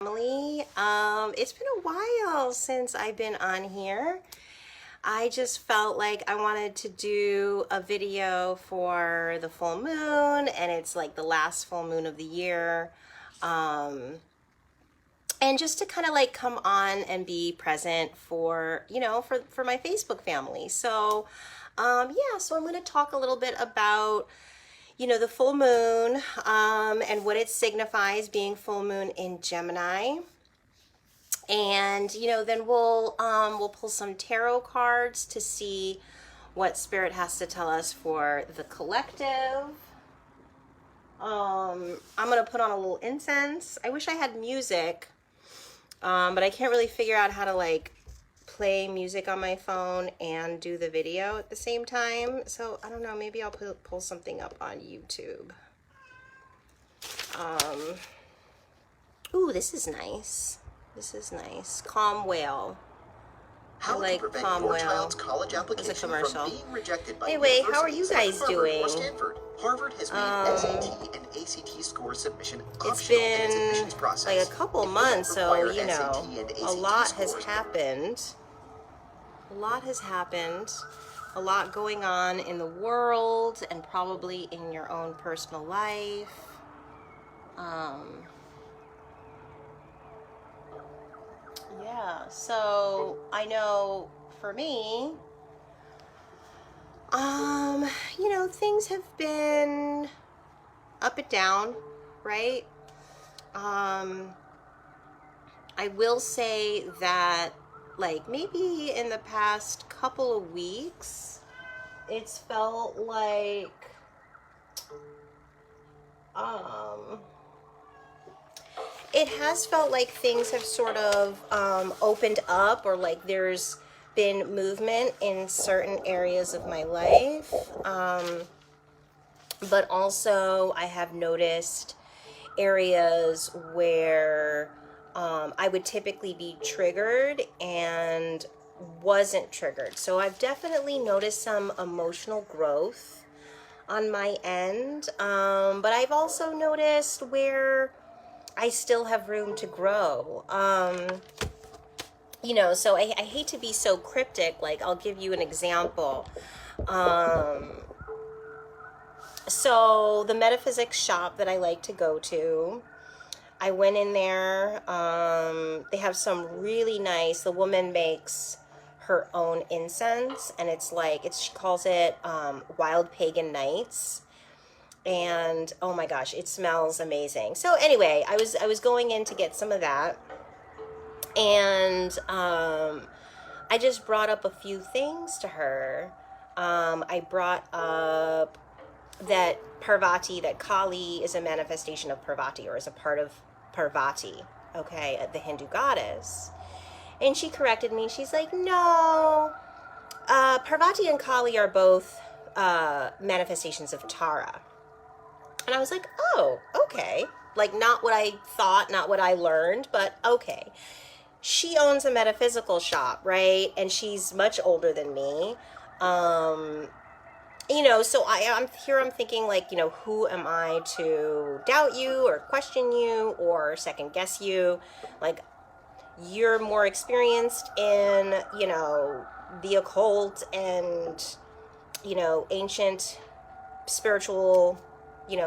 family. It's been a while since I've been on here. I just felt like I wanted to do a video for the full moon, and it's like the last full moon of the year. And just to kind of like come on and be present for, for my Facebook family. So, yeah, so I'm going to talk a little bit about, the full moon, and what it signifies, being full moon in Gemini. And, then we'll pull some tarot cards to see what Spirit has to tell us for the collective. I'm going to put on a little incense. I wish I had music, but I can't really figure out how to like play music on my phone and do the video at the same time. So I don't know, maybe I'll pull something up on YouTube. Ooh, this is nice. This is nice. Calm Whale. I like Calm Whale. It's a commercial. Anyway, how are you guys doing? Harvard has made SAT and ACT score submission optional in its admissions process. Like a couple months, so a lot has happened. A lot has happened. A lot going on in the world and probably in your own personal life. Yeah, so I know for me, things have been up and down, right? I will say that, like, maybe in the past couple of weeks, it's felt like, it has felt like things have sort of opened up, or like there's been movement in certain areas of my life. But also I have noticed areas where I would typically be triggered and wasn't triggered. So I've definitely noticed some emotional growth on my end. But I've also noticed where I still have room to grow. So I hate to be so cryptic. Like, I'll give you an example. So the metaphysics shop that I like to go to, I went in there. They have some really nice, the woman makes her own incense, and it's like, she calls it Wild Pagan Nights. And oh my gosh, it smells amazing. So anyway, I was going in to get some of that, and I just brought up a few things to her. I brought up that Parvati, that Kali is a manifestation of Parvati, or is a part of Parvati, okay, the Hindu goddess. And she corrected me. She's like, no, Parvati and Kali are both manifestations of Tara. And I was like, oh, okay. Like, not what I thought, not what I learned, but okay. She owns a metaphysical shop, right? And she's much older than me. So I'm thinking, like, who am I to doubt you or question you or second guess you? Like, you're more experienced in, the occult and, ancient spiritual,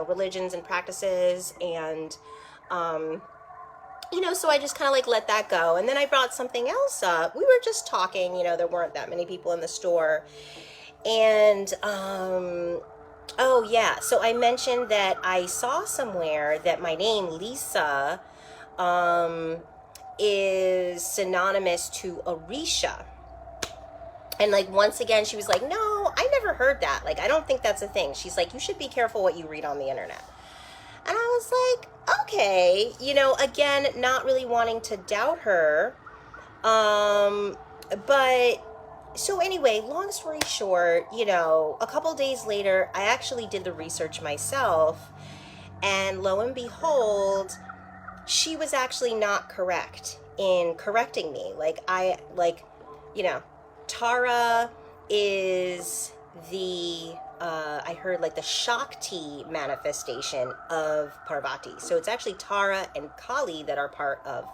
religions and practices, and so I just kind of like let that go. And then I brought something else up. We were just talking, there weren't that many people in the store, and oh yeah, so I mentioned that I saw somewhere that my name Lisa is synonymous to Orisha. And like, once again, she was like, no, I never heard that. Like, I don't think that's a thing. She's like, you should be careful what you read on the internet. And I was like, okay, again, not really wanting to doubt her. But so anyway, long story short, a couple days later, I actually did the research myself, and lo and behold, she was actually not correct in correcting me. Tara is the I heard like the Shakti manifestation of Parvati. So it's actually Tara and Kali that are part of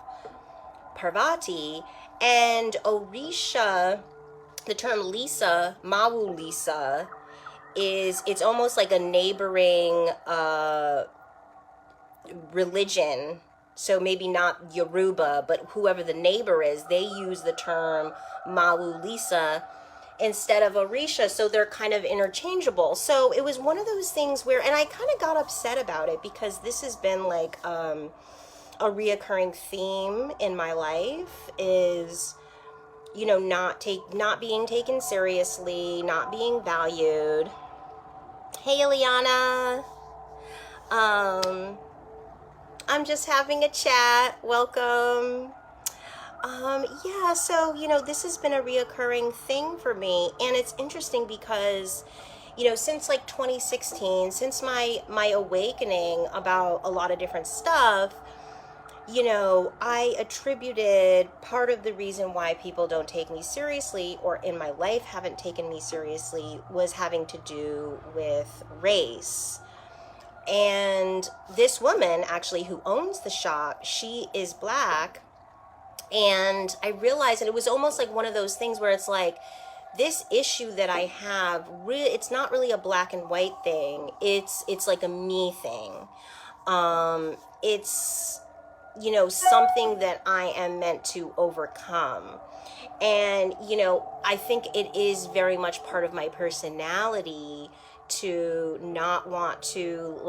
Parvati. And Orisha, the term Lisa, Mawu Lisa, it's almost like a neighboring religion. So maybe not Yoruba, but whoever the neighbor is, they use the term Mawu Lisa instead of Orisha, so they're kind of interchangeable. So it was one of those things where, and I kind of got upset about it because this has been like a reoccurring theme in my life is, you know, not being taken seriously, not being valued. Hey, Eliana. I'm just having a chat. Welcome. Yeah, so, you know, this has been a reoccurring thing for me. And it's interesting because, you know, since like 2016, since my awakening about a lot of different stuff, you know, I attributed part of the reason why people don't take me seriously or in my life haven't taken me seriously was having to do with race. And this woman actually who owns the shop, she is Black. And I realized that it was almost like one of those things where it's like, this issue that I have, it's not really a black and white thing. It's like a me thing. It's, you know, something that I am meant to overcome. And, you know, I think it is very much part of my personality to not want to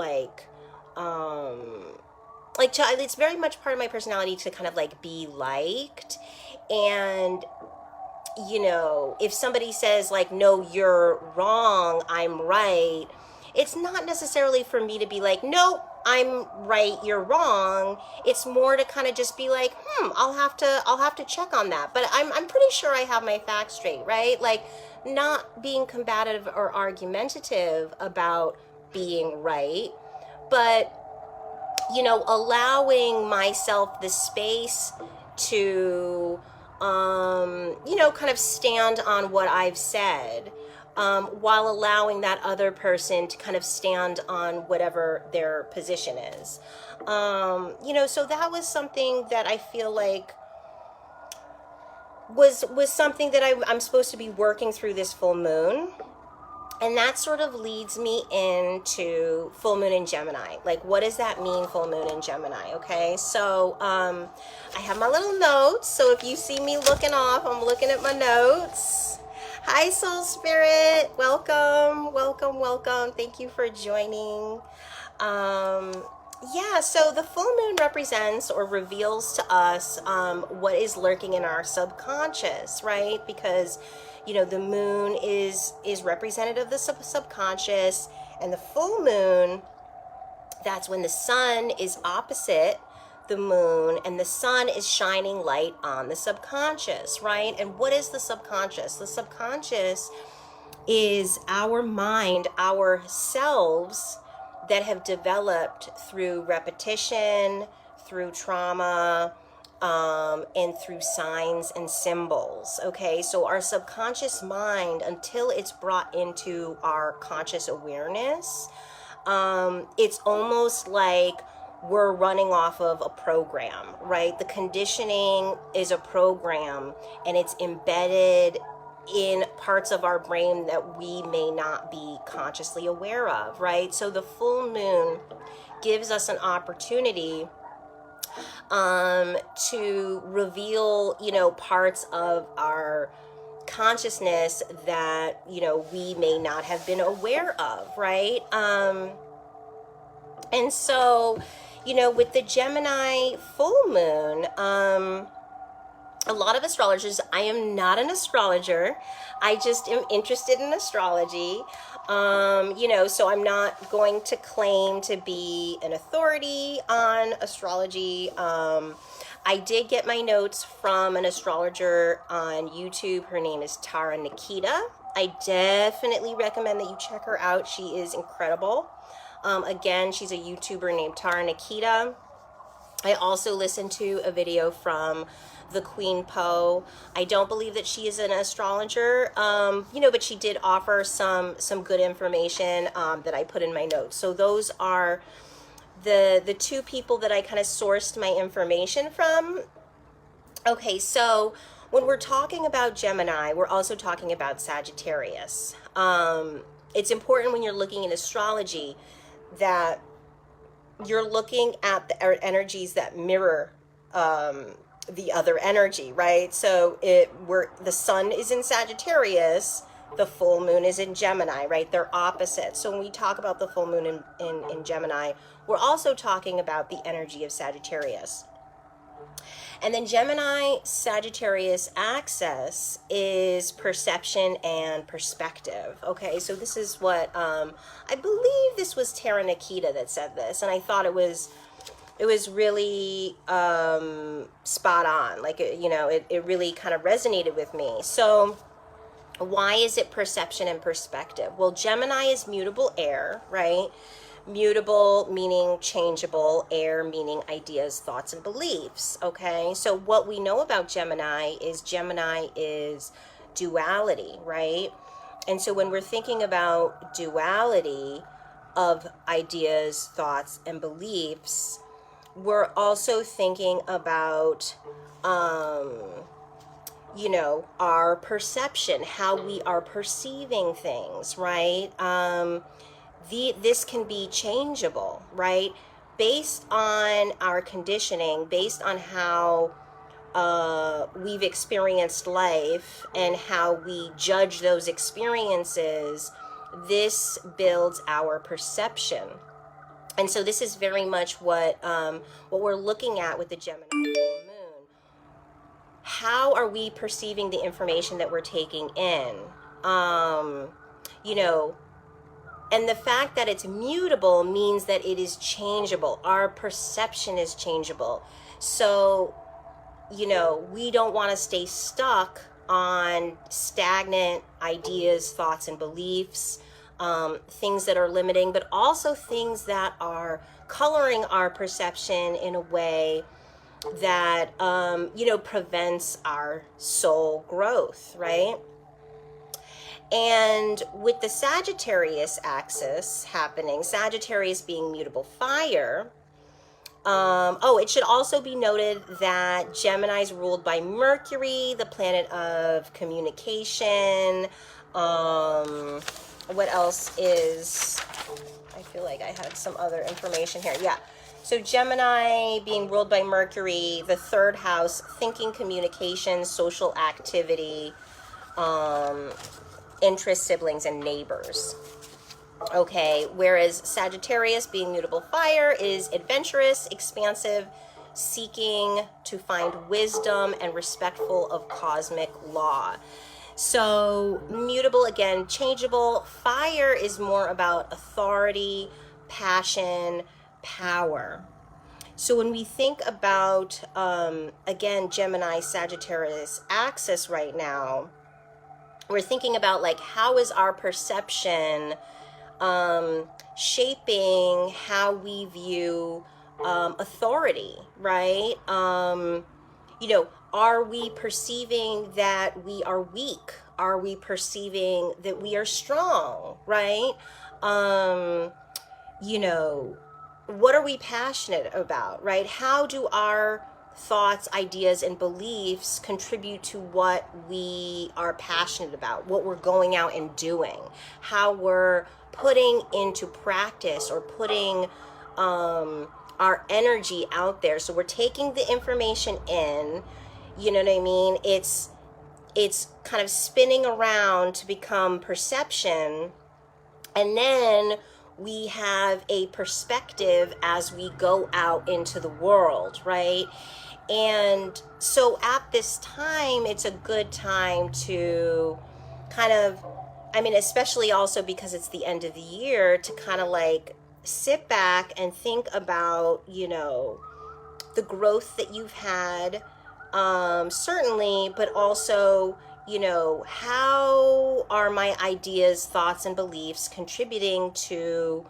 it's very much part of my personality to kind of like be liked. And, you know, if somebody says like, no, you're wrong, I'm right, it's not necessarily for me to be like, no, I'm right, you're wrong. It's more to kind of just be like, I'll have to check on that. But I'm pretty sure I have my facts straight, right? Like, not being combative or argumentative about being right, but, you know, allowing myself the space to, you know, kind of stand on what I've said, while allowing that other person to kind of stand on whatever their position is. You know, so that was something that I feel like was something that I'm supposed to be working through this full moon. And that sort of leads me into full moon in Gemini. Like, what does that mean, full moon in Gemini? Okay, so I have my little notes. So if you see me looking off, I'm looking at my notes. Hi, Soul Spirit. Welcome, welcome, welcome. Thank you for joining. Yeah, so the full moon represents or reveals to us what is lurking in our subconscious, right? Because, you know, the moon is representative of the subconscious, and the full moon, that's when the sun is opposite the moon and the sun is shining light on the subconscious, right? And what is the subconscious? The subconscious is our mind, our selves that have developed through repetition, through trauma, and through signs and symbols. Okay, so our subconscious mind, until it's brought into our conscious awareness, it's almost like we're running off of a program, right? The conditioning is a program, and it's embedded in parts of our brain that we may not be consciously aware of, right? So the full moon gives us an opportunity to reveal, you know, parts of our consciousness that, you know, we may not have been aware of, right? And so, you know, with the Gemini full moon, a lot of astrologers, I am not an astrologer. I just am interested in astrology. You know, so I'm not going to claim to be an authority on astrology. I did get my notes from an astrologer on YouTube. Her name is Tara Nikita. I definitely recommend that you check her out. She is incredible. Again, she's a YouTuber named Tara Nikita. I also listened to a video from the Queen Poe. I don't believe that she is an astrologer, but she did offer some good information that I put in my notes. So those are the two people that I kind of sourced my information from. Okay, so when we're talking about Gemini, we're also talking about Sagittarius. It's important when you're looking at astrology that you're looking at the energies that mirror the other energy, right? So the sun is in Sagittarius, the full moon is in Gemini, right? They're opposite. So when we talk about the full moon in Gemini, we're also talking about the energy of Sagittarius. And then Gemini Sagittarius axis is perception and perspective. Okay, so this is what I believe this was Tara Nikita that said this, and I thought it was really spot on. Like it really kind of resonated with me. So why is it perception and perspective? Well, Gemini is mutable air, right? Mutable meaning changeable, air meaning ideas, thoughts, and beliefs. Okay, so what we know about Gemini is duality, right? And so when we're thinking about duality of ideas, thoughts, and beliefs, we're also thinking about our perception, how we are perceiving things, right? This can be changeable, right? Based on our conditioning, based on how we've experienced life and how we judge those experiences, this builds our perception. And so this is very much what we're looking at with the Gemini full moon. How are we perceiving the information that we're taking in? And the fact that it's mutable means that it is changeable. Our perception is changeable. So, we don't want to stay stuck on stagnant ideas, thoughts, and beliefs, things that are limiting, but also things that are coloring our perception in a way that, prevents our soul growth, right? And with the Sagittarius axis happening, Sagittarius being mutable fire, it should also be noted that Gemini is ruled by Mercury, the planet of communication. What else is, I feel like I had some other information here. Yeah. So Gemini being ruled by Mercury, the third house, thinking, communication, social activity, interests, siblings, and neighbors. Okay, whereas Sagittarius being mutable fire is adventurous, expansive, seeking to find wisdom, and respectful of cosmic law. So mutable, again, changeable. Fire is more about authority, passion, power. So when we think about, again, Gemini Sagittarius axis right now, we're thinking about like, how is our perception shaping how we view authority, right? Are we perceiving that we are weak? Are we perceiving that we are strong, right? What are we passionate about, right? How do our thoughts, ideas, and beliefs contribute to what we are passionate about, what we're going out and doing, how we're putting into practice or putting our energy out there. So we're taking the information in, you know what I mean? It's kind of spinning around to become perception, and then we have a perspective as we go out into the world, right? And so at this time, it's a good time to kind of, especially also because it's the end of the year, to kind of like sit back and think about, the growth that you've had, certainly, but also, how are my ideas, thoughts, and beliefs contributing to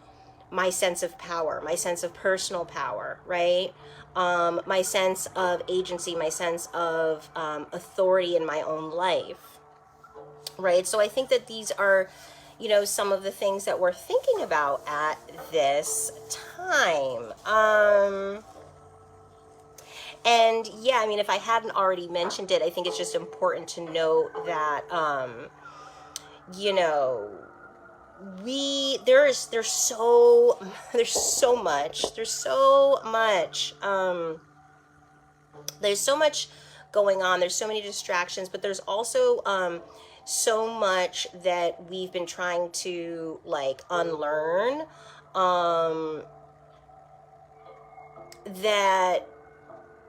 my sense of power, my sense of personal power, right? My sense of agency, my sense of authority in my own life, right? So I think that these are, some of the things that we're thinking about at this time. And yeah, I mean, if I hadn't already mentioned it, I think it's just important to note that, you know, there's so there's so much there's so much going on, there's so many distractions, but there's also so much that we've been trying to like unlearn, that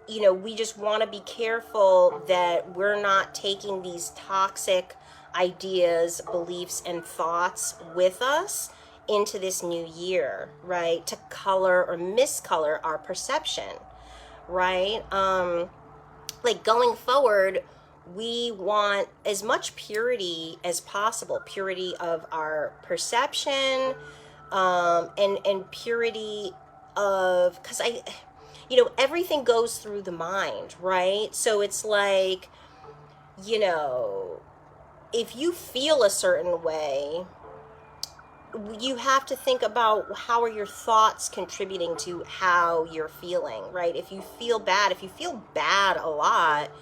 we just want to be careful that we're not taking these toxic ideas, beliefs, and thoughts with us into this new year, right? To color or miscolor our perception, right? Like going forward, we want as much purity as possible, purity of our perception, and purity of, because everything goes through the mind, right? So it's like, if you feel a certain way, you have to think about how are your thoughts contributing to how you're feeling, right? If you feel bad a lot,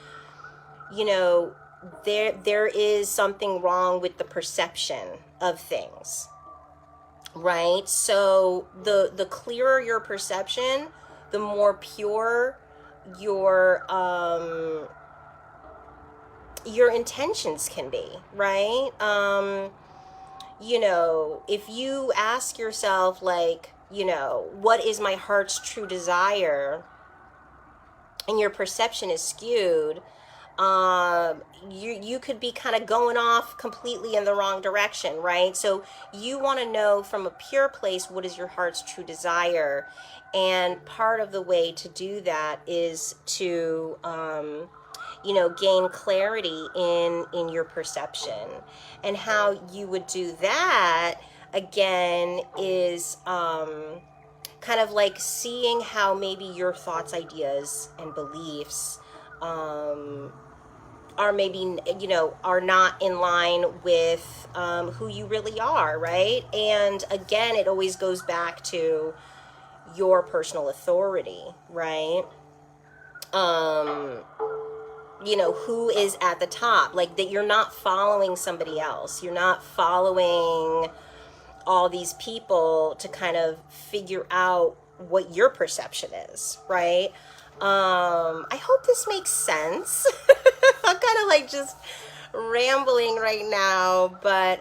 there is something wrong with the perception of things, right? So the clearer your perception, the more pure your intentions can be, right? If you ask yourself, like, what is my heart's true desire, and your perception is skewed, you could be kind of going off completely in the wrong direction, right? So you want to know from a pure place, what is your heart's true desire? And part of the way to do that is to gain clarity in your perception. And how you would do that, again, is kind of like seeing how maybe your thoughts, ideas, and beliefs are maybe, are not in line with who you really are, right? And again, it always goes back to your personal authority, right? Who is at the top, like that you're not following somebody else. You're not following all these people to kind of figure out what your perception is, right? I hope this makes sense. I'm kind of like just rambling right now, but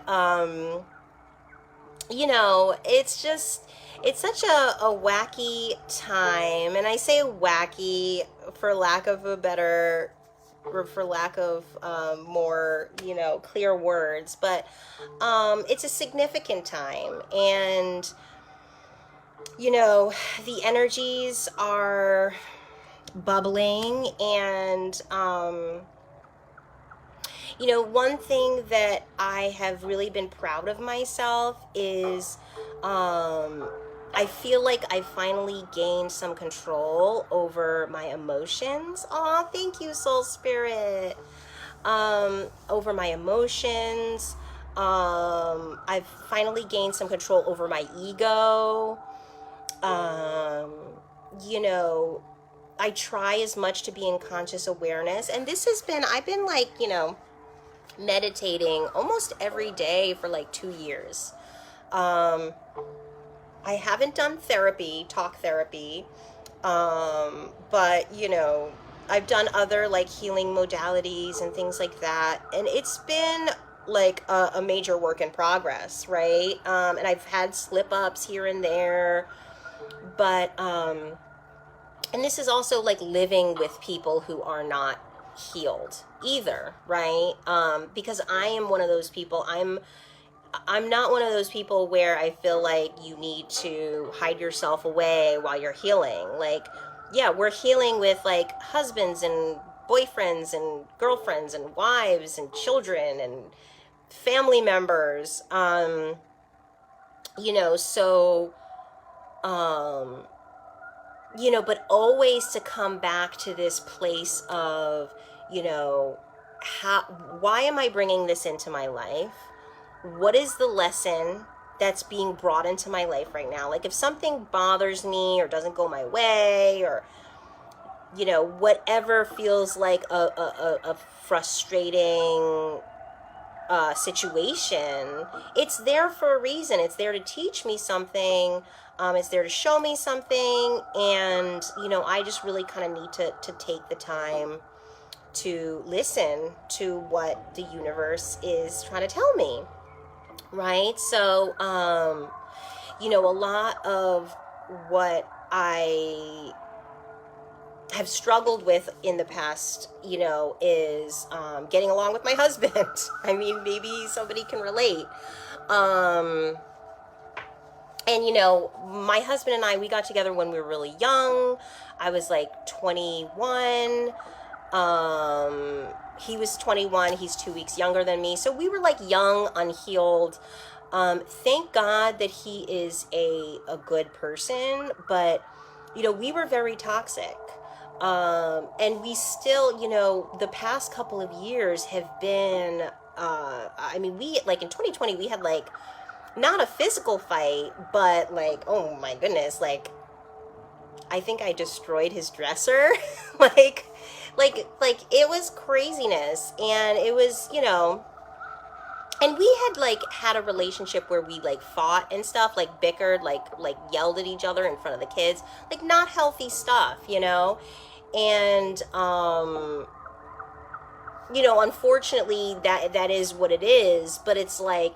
it's such a wacky time, and I say wacky for lack of a better, or for lack of more clear words, but it's a significant time, and the energies are bubbling, and one thing that I have really been proud of myself is I feel like I finally gained some control over my emotions. Aw, thank you, Soul Spirit. Over my emotions. I've finally gained some control over my ego. I try as much to be in conscious awareness. And I've been like, meditating almost every day for like 2 years. I haven't done talk therapy, but I've done other like healing modalities and things like that, and it's been like a major work in progress, right? And I've had slip-ups here and there, but and this is also like living with people who are not healed either, right? Because I am one of those people. I'm not one of those people where I feel like you need to hide yourself away while you're healing. Like, yeah, we're healing with like husbands and boyfriends and girlfriends and wives and children and family members. So But always to come back to this place of, why am I bringing this into my life? What is the lesson that's being brought into my life right now? Like if something bothers me or doesn't go my way, or, whatever feels like a frustrating situation, it's there for a reason. It's there to teach me something. It's there to show me something. And, I just really kind of need to take the time to listen to what the universe is trying to tell me. Right? So, a lot of what I have struggled with in the past, is getting along with my husband. I mean, maybe somebody can relate. My husband and I, we got together when we were really young. I was like 21. He was 21. He's 2 weeks younger than me. So we were like young, unhealed. Thank God that he is a good person. But, we were very toxic. And we still, the past couple of years have been, we, like in 2020, we had like, not a physical fight, but like, oh my goodness, like, I think I destroyed his dresser. like it was craziness. And it was, and we had like had a relationship where we like fought and stuff, like bickered, like yelled at each other in front of the kids, like not healthy stuff, and unfortunately that is what it is. But it's like,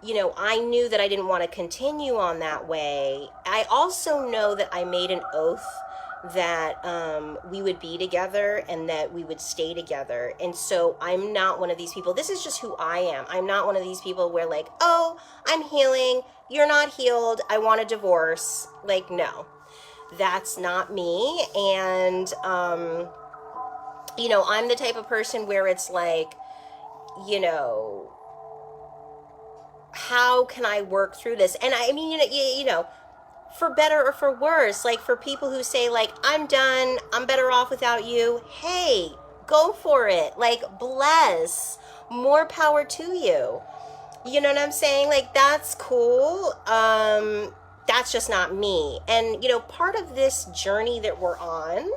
I knew that I didn't want to continue on that way. I also know that I made an oath that we would be together and that we would stay together. And so I'm not one of these people. This is just who I am. I'm not one of these people where like, oh, I'm healing, you're not healed, I want a divorce. Like, no, that's not me. And, I'm the type of person where it's like, how can I work through this? And I mean, for better or for worse, like for people who say like, I'm done, I'm better off without you. Hey, go for it. Like, bless, more power to you. You know what I'm saying? Like, that's cool. That's just not me. And, part of this journey that we're on,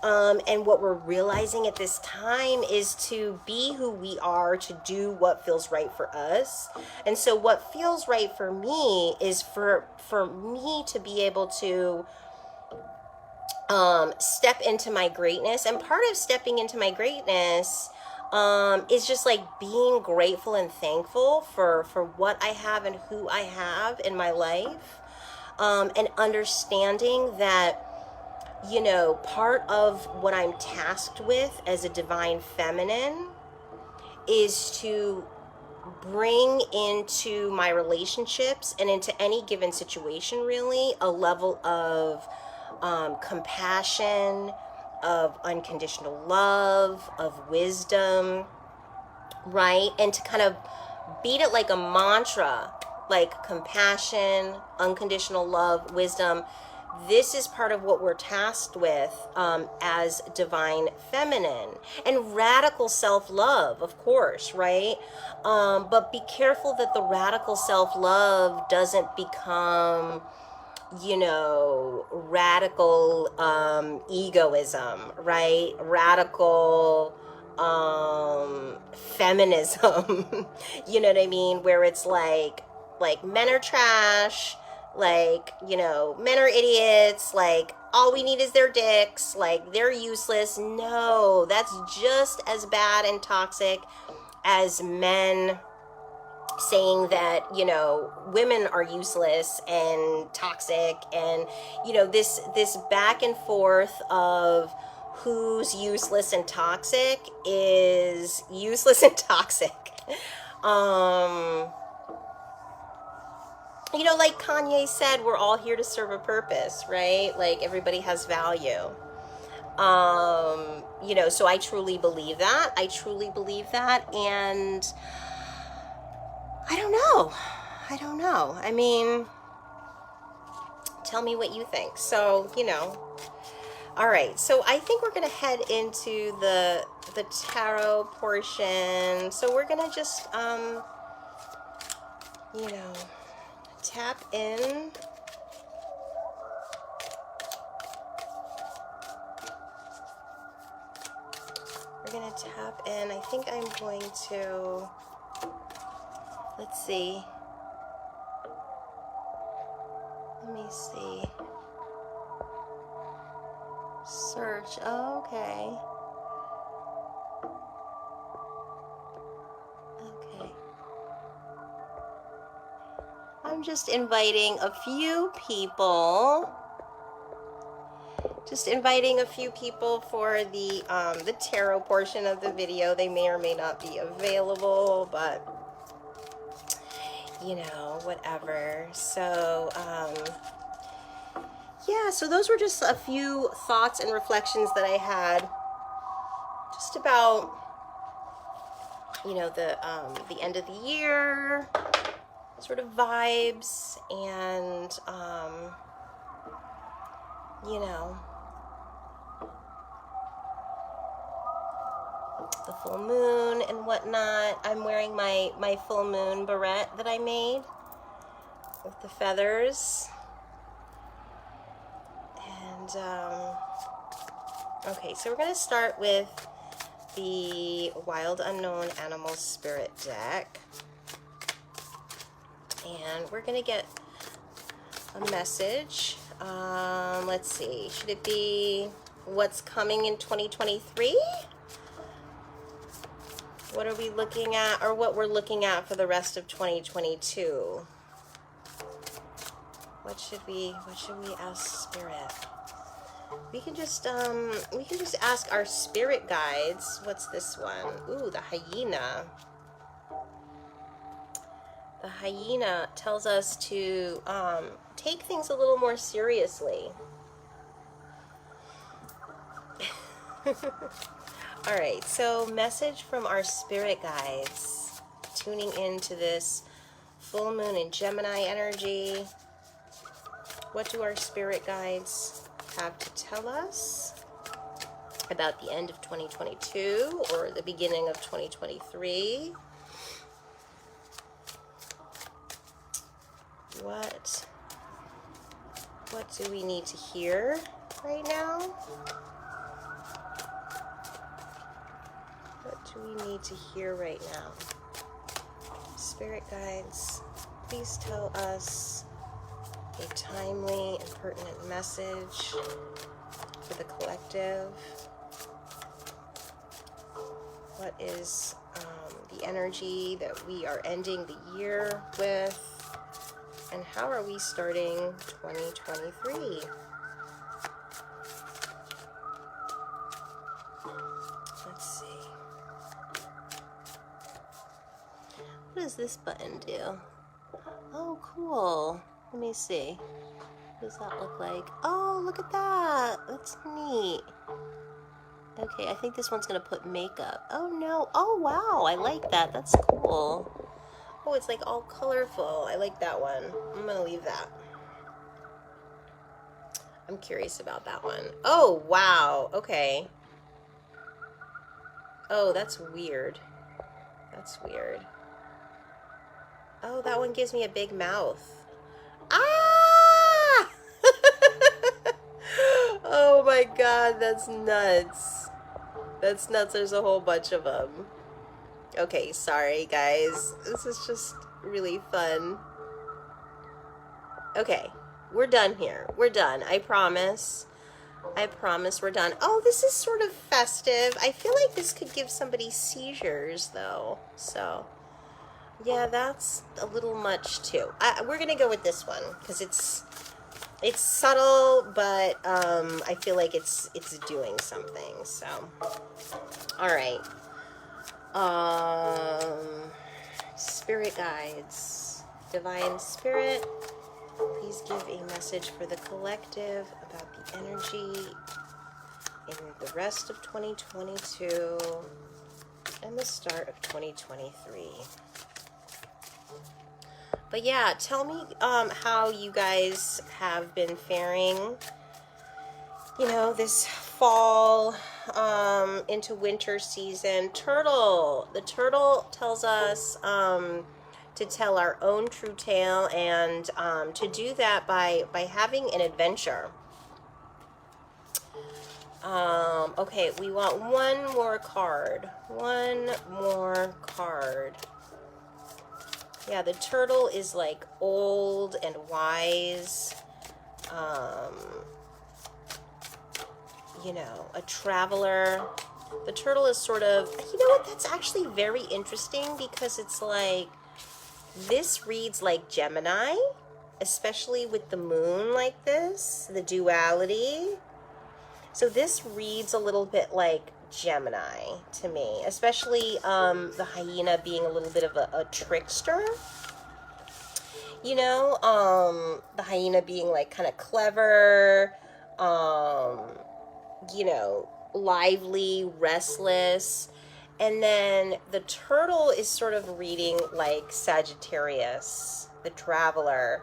and what we're realizing at this time is to be who we are, to do what feels right for us. And so what feels right for me is for me to be able to step into my greatness. And part of stepping into my greatness is just like being grateful and thankful for what I have and who I have in my life, and understanding that part of what I'm tasked with as a divine feminine is to bring into my relationships and into any given situation, really, a level of compassion, of unconditional love, of wisdom, right? And to kind of beat it like a mantra, like compassion, unconditional love, wisdom. This is part of what we're tasked with as divine feminine. And radical self-love, of course, right? But be careful that the radical self-love doesn't become, radical egoism, right? Radical feminism. You know what I mean? Where it's like men are trash, like, men are idiots, like, all we need is their dicks, like, they're useless. No, that's just as bad and toxic as men saying that, women are useless and toxic. And, this back and forth of who's useless and toxic is useless and toxic. Like Kanye said, we're all here to serve a purpose, right? Like, everybody has value. So I truly believe that. And I don't know. I mean, tell me what you think. So, you know. All right, so I think we're gonna head into the tarot portion. So we're gonna just, you know, tap in. We're gonna tap in. I think I'm going to, let's see. Let me see. Search. Oh, okay. Okay. I'm just inviting a few people. Just inviting a few people for the tarot portion of the video. They may or may not be available, but you know, whatever. So, yeah, so those were just a few thoughts and reflections that I had just about, you know, the end of the year sort of vibes, and you know, the full moon and whatnot. I'm wearing my full moon barrette that I made with the feathers. And okay, so we're going to start with the Wild Unknown Animal Spirit deck. And we're going to get a message. Let's see. Should it be what's coming in 2023? What are we looking at, or what we're looking at for the rest of 2022? What should we ask Spirit? We can just ask our spirit guides. What's this one? Ooh, the hyena. The hyena tells us to take things a little more seriously. All right, so message from our spirit guides, tuning into this full moon in Gemini energy. What do our spirit guides have to tell us about the end of 2022 or the beginning of 2023? What do we need to hear right now? What do we need to hear right now? Spirit guides, please tell us a timely and pertinent message for the collective. What is the energy that we are ending the year with? And how are we starting 2023? Let's see. What does this button do? Oh, cool. Let me see. What does that look like? Oh, look at that. That's neat. Okay, I think this one's going to put makeup. Oh, no. Oh, wow. I like that. That's cool. Oh, it's like all colorful. I like that one. I'm going to leave that. I'm curious about that one. Oh, wow. Okay. Oh, that's weird. That's weird. Oh, that one gives me a big mouth. Ah! Oh my god, that's nuts. That's nuts. There's a whole bunch of them. Okay, sorry guys. This is just really fun. Okay, we're done here. We're done. I promise. I promise we're done. Oh, this is sort of festive. I feel like this could give somebody seizures though. So, yeah, that's a little much too. We're gonna go with this one because it's subtle, but I feel like it's doing something. So, all right. Spirit guides, divine spirit, please give a message for the collective about the energy in the rest of 2022 and the start of 2023. But yeah, tell me how you guys have been faring, you know, this fall into winter season. Turtle. The turtle tells us to tell our own true tale, and to do that by having an adventure. Okay, we want one more card. One more card. Yeah, the turtle is like old and wise. You know, a traveler. The turtle is sort of, you know what, that's actually very interesting, because it's like, this reads like Gemini, especially with the moon like this, the duality. So this reads a little bit like Gemini to me, especially the hyena being a little bit of a trickster. You know, the hyena being like kind of clever, you know, lively, restless. And then the turtle is sort of reading like Sagittarius, the traveler,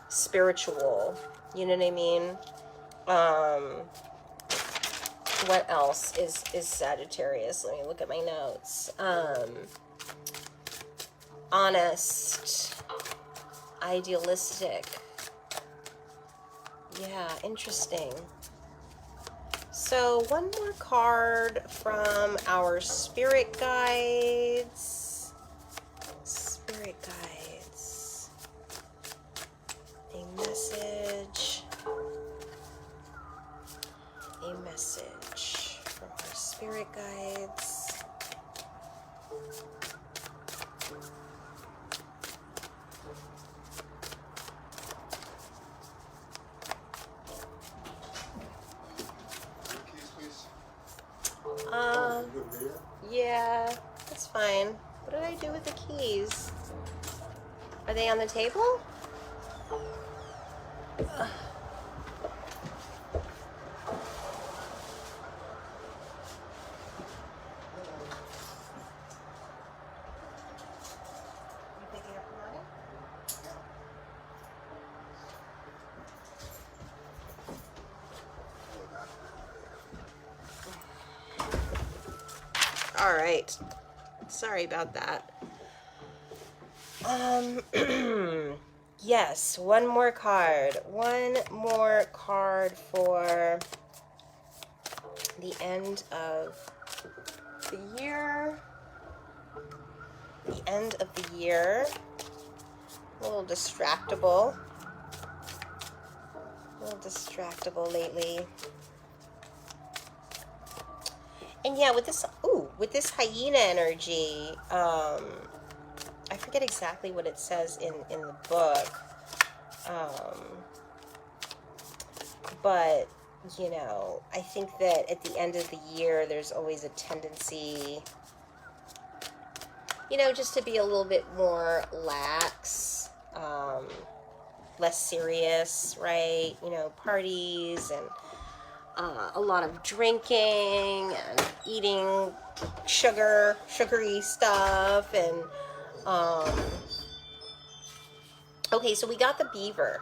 spiritual. You know what I mean? What else is Sagittarius? Let me look at my notes. Honest, idealistic. Yeah, interesting. So one more card from our spirit guides. Spirit guides. A message. A message from our spirit guides. Yeah, that's fine. What did I do with the keys? Are they on the table? All right. Sorry about that. Yes, one more card. One more card for the end of the year. The end of the year. A little distractible. A little distractible lately. And yeah, with this hyena energy, I forget exactly what it says in the book, but, you know, I think that at the end of the year, there's always a tendency, you know, just to be a little bit more lax, less serious, right? You know, parties and a lot of drinking and eating sugary stuff, and okay, so we got the beaver.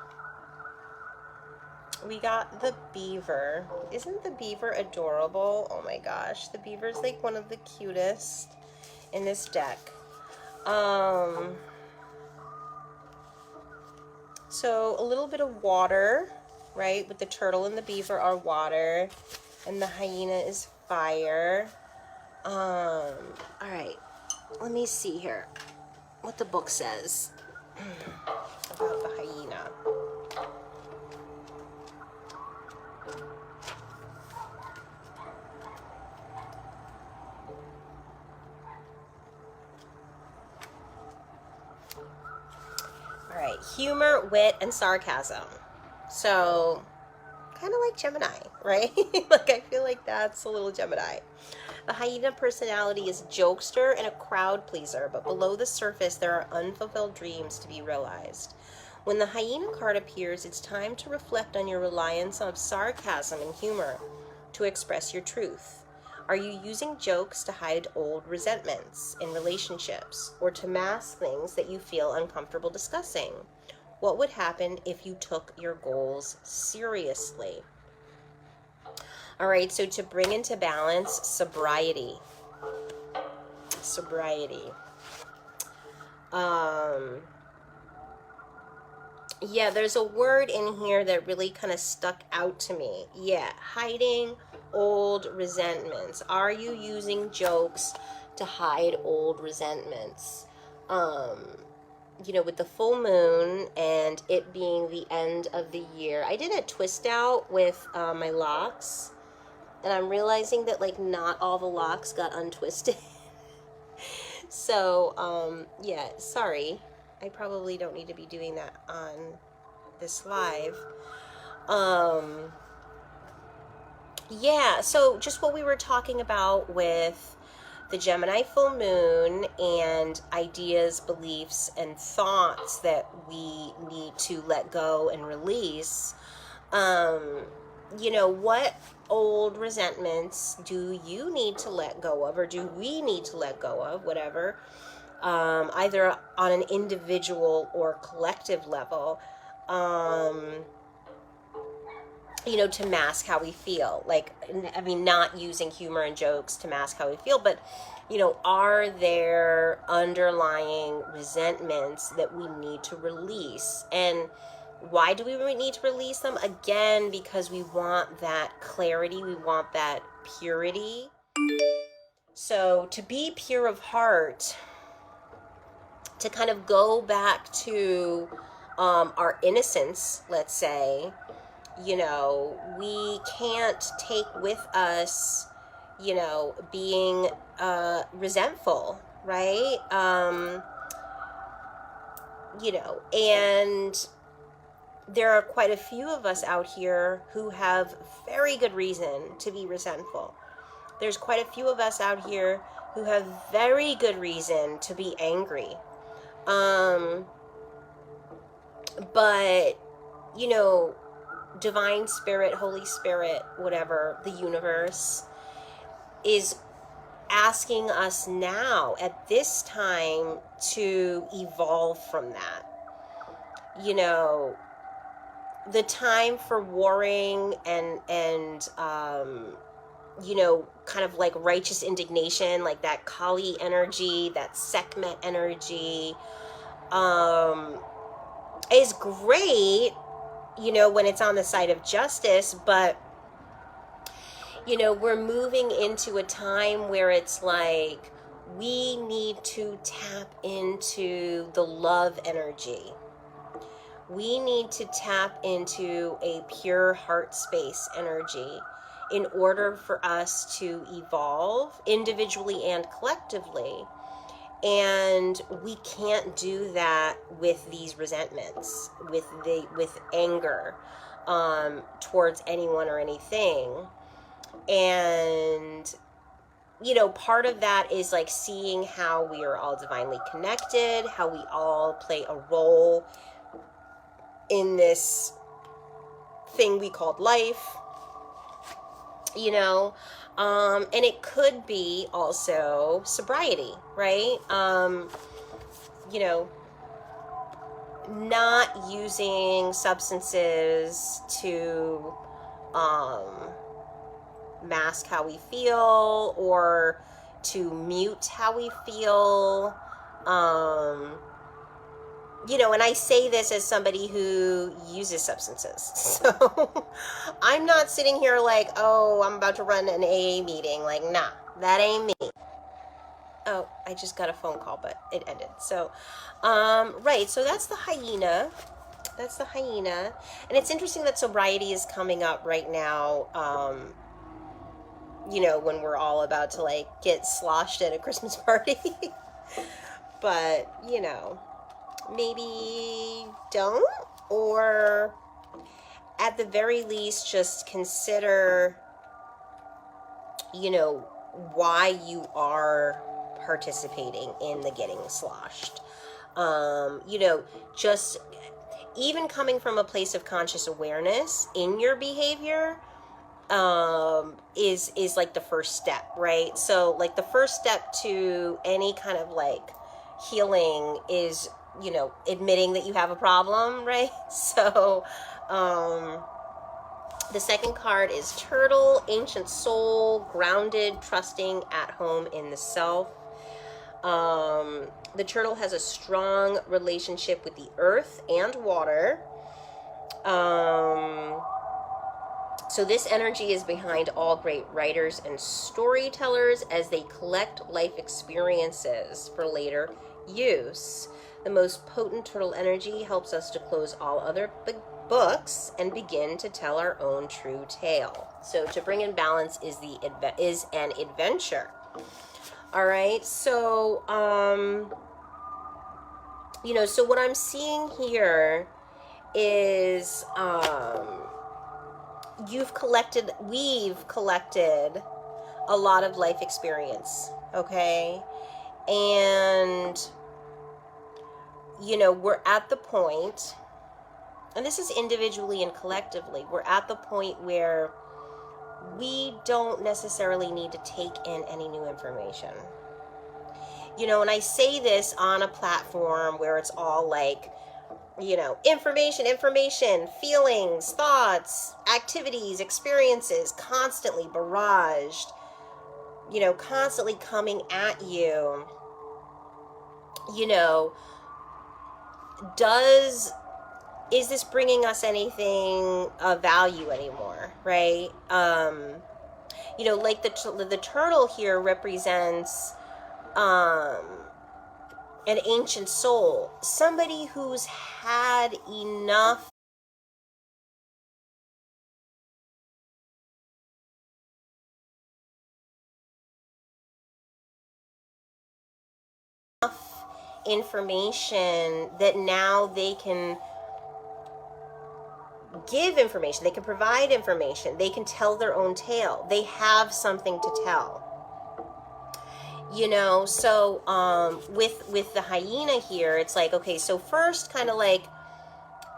We got the beaver. Isn't the beaver adorable? Oh my gosh, the beaver's like one of the cutest in this deck. So a little bit of water, right? With the turtle and the beaver are water, and the hyena is fire. All right, let me see here what the book says about the hyena. All right, humor, wit, and sarcasm. So, kind of like Gemini, right? Like, I feel like that's a little Gemini. The hyena personality is a jokester and a crowd pleaser, but below the surface, there are unfulfilled dreams to be realized. When the hyena card appears, it's time to reflect on your reliance on sarcasm and humor to express your truth. Are you using jokes to hide old resentments in relationships or to mask things that you feel uncomfortable discussing? What would happen if you took your goals seriously? All right, so to bring into balance, sobriety. Sobriety. Yeah, there's a word in here that really kind of stuck out to me. Yeah, hiding old resentments. Are you using jokes to hide old resentments? With the full moon and it being the end of the year, I did a twist out with my locks, and I'm realizing that like not all the locks got untwisted. So, yeah, sorry. I probably don't need to be doing that on this live. Yeah, so just what we were talking about with the Gemini full moon and ideas, beliefs, and thoughts that we need to let go and release. What old resentments do you need to let go of, or do we need to let go of, whatever, either on an individual or collective level, to mask how we feel. Like, I mean, not using humor and jokes to mask how we feel, but, are there underlying resentments that we need to release? And why do we need to release them? Again, because we want that clarity, we want that purity. So to be pure of heart, to kind of go back to our innocence, let's say, we can't take with us, being resentful, right? And there are quite a few of us out here who have very good reason to be resentful. There's quite a few of us out here who have very good reason to be angry. But, divine spirit, Holy Spirit, whatever, the universe is asking us now at this time to evolve from that. The time for warring and kind of like righteous indignation, like that Kali energy, that Sekhmet energy, is great, when it's on the side of justice, but, we're moving into a time where it's like we need to tap into the love energy. We need to tap into a pure heart space energy in order for us to evolve individually and collectively. And we can't do that with these resentments, with anger towards anyone or anything. And part of that is like seeing how we are all divinely connected, how we all play a role in this thing we called life, and it could be also sobriety, right? Not using substances to mask how we feel or to mute how we feel. And I say this as somebody who uses substances. So I'm not sitting here like, oh, I'm about to run an AA meeting. Like, nah, that ain't me. Oh, I just got a phone call, but it ended. So, right. So that's the hyena. That's the hyena. And it's interesting that sobriety is coming up right now. When we're all about to like get sloshed at a Christmas party. But, maybe don't, or at the very least just consider, why you are participating in the getting sloshed. Just even coming from a place of conscious awareness in your behavior, is like the first step, right? So like the first step to any kind of like healing is, you know, admitting that you have a problem, right? So the second card is Turtle, Ancient Soul, grounded, trusting, at home in the self. The turtle has a strong relationship with the earth and water. So this energy is behind all great writers and storytellers as they collect life experiences for later use. The most potent turtle energy helps us to close all other books and begin to tell our own true tale. So to bring in balance is an adventure. All right. So you know, so what I'm seeing here is we've collected a lot of life experience, okay? And, you know, we're at the point, and this is individually and collectively, we're at the point where we don't necessarily need to take in any new information. You know, and I say this on a platform where it's all like, you know, information, feelings, thoughts, activities, experiences, constantly barraged, you know, constantly coming at you. You know, is this bringing us anything of value anymore, right? You know, like the turtle here represents an ancient soul, somebody who's had enough information that now they can give information, they can provide information, they can tell their own tale, they have something to tell. You know, so with the hyena here, it's like, okay, so first kind of like,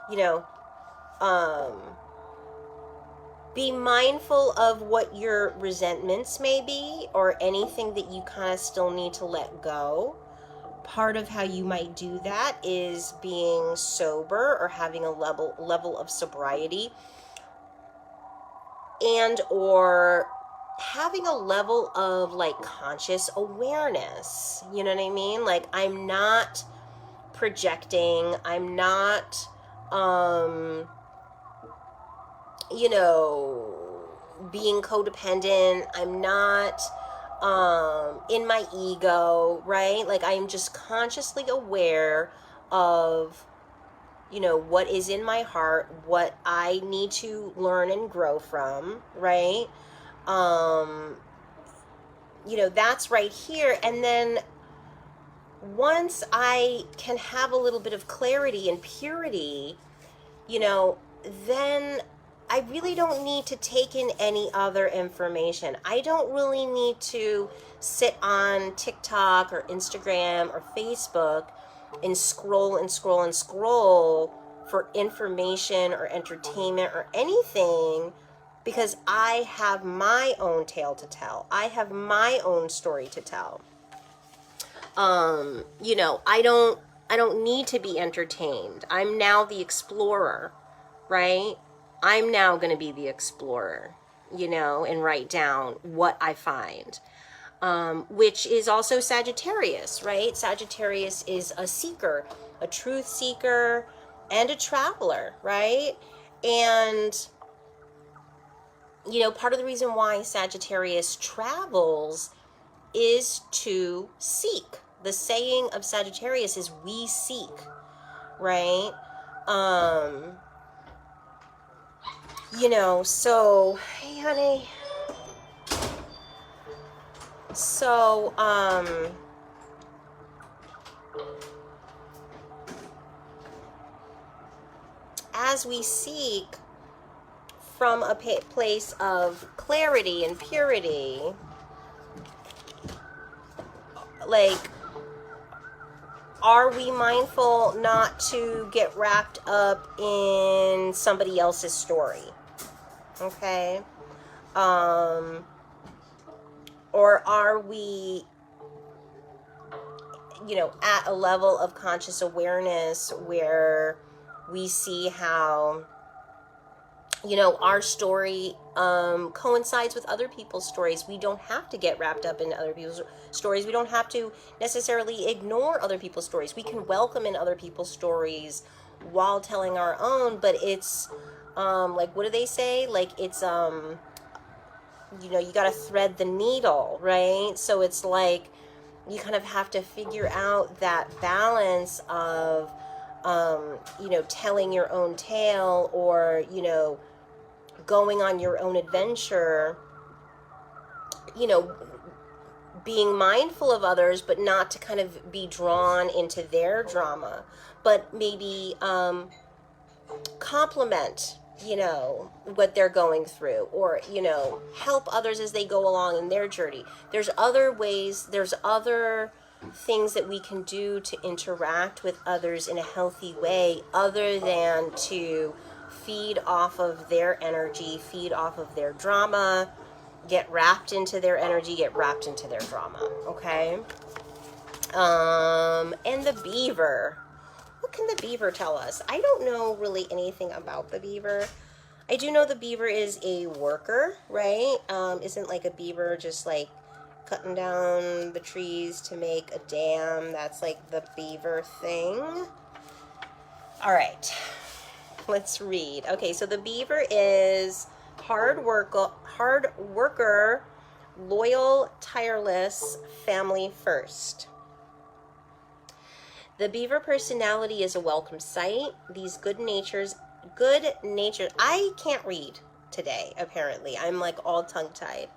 you know, be mindful of what your resentments may be, or anything that you kind of still need to let go. Part of how you might do that is being sober or having a level of sobriety, and or having a level of like conscious awareness. You know what I mean? Like, I'm not projecting, I'm not you know, being codependent, I'm not in my ego, right? Like, I'm just consciously aware of, you know, what is in my heart, what I need to learn and grow from, right? You know, that's right here. And then once I can have a little bit of clarity and purity, you know, then I really don't need to take in any other information. I don't really need to sit on TikTok or Instagram or Facebook and scroll and scroll and scroll for information or entertainment or anything, because I have my own tale to tell. I have my own story to tell. You know, I don't need to be entertained. I'm now the explorer, right? I'm now going to be the explorer, you know, and write down what I find, which is also Sagittarius, right? Sagittarius is a seeker, a truth seeker, and a traveler, right? And, you know, part of the reason why Sagittarius travels is to seek. The saying of Sagittarius is we seek, right? You know, so, hey honey. So, as we seek from a place of clarity and purity, like, are we mindful not to get wrapped up in somebody else's story? Okay. Or are we, at a level of conscious awareness where we see how, our story coincides with other people's stories. We don't have to get wrapped up in other people's stories. We don't have to necessarily ignore other people's stories. We can welcome in other people's stories while telling our own, but it's like, what do they say? Like, it's you got to thread the needle, right? So it's like you kind of have to figure out that balance of telling your own tale, or going on your own adventure, being mindful of others, but not to kind of be drawn into their drama, but maybe complement what they're going through, or help others as they go along in their journey. There's other ways, there's other things that we can do to interact with others in a healthy way, other than to feed off of their energy, feed off of their drama, get wrapped into their energy, get wrapped into their drama. Okay. And the beaver. What can the beaver tell us? I don't know really anything about the beaver. I do know the beaver is a worker, right? Isn't like a beaver just like cutting down the trees to make a dam? That's like the beaver thing. All right, let's read. Okay, so the beaver is hard worker, loyal, tireless, family first. The beaver personality is a welcome sight. These good natured, I can't read today, apparently. I'm like all tongue-tied.